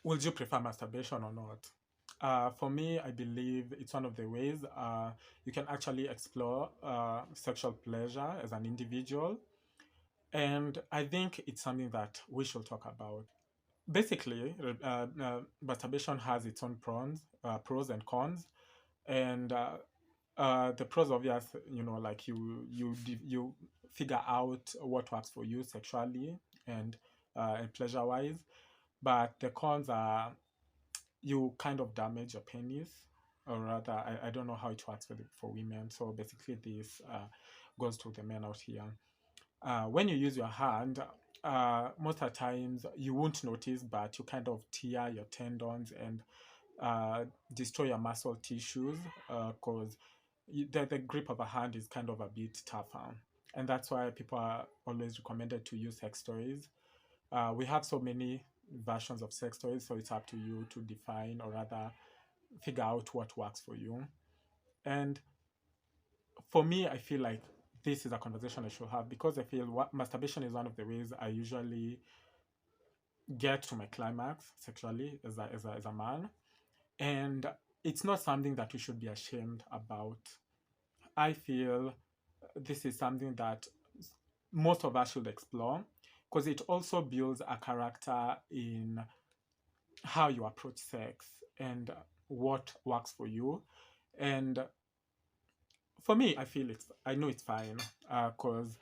Would you prefer masturbation or not? For me, I believe it's one of the ways you can actually explore sexual pleasure as an individual. And I think it's something that we should talk about. Basically, masturbation has its own pros and cons. And the pros, obvious, like you figure out what works for you sexually and pleasure wise. But the cons are you kind of damage your penis, or rather, I don't know how it works for women. So basically, this goes to the men out here. When you use your hand, most of the times you won't notice, but you kind of tear your tendons and destroy your muscle tissues because the grip of a hand is kind of a bit tougher. And that's why people are always recommended to use sex toys. We have so many versions of sex toys, so it's up to you to define or rather figure out what works for you. And for me, I feel like this is a conversation I should have because I feel masturbation is one of the ways I usually get to my climax sexually as a man. And it's not something that we should be ashamed about. I feel this is something that most of us should explore because it also builds a character in how you approach sex and what works for you. And for me, I know it's fine because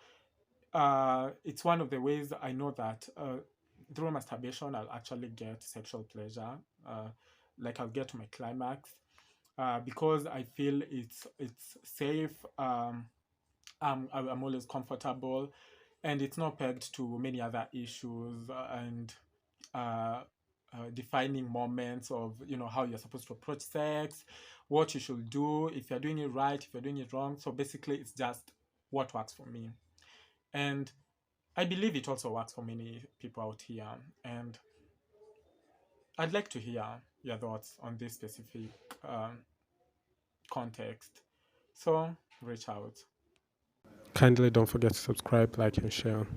it's one of the ways I know that through masturbation, I'll actually get sexual pleasure. Like I'll get to my climax because I feel it's safe. I'm always comfortable, and it's not pegged to many other issues and uh, defining moments of how you're supposed to approach sex, what you should do, if you're doing it right, if you're doing it wrong. So basically, it's just what works for me, and I believe it also works for many people out here. And I'd like to hear your thoughts on this specific um, context. So reach out. Kindly don't forget to subscribe, like, and share.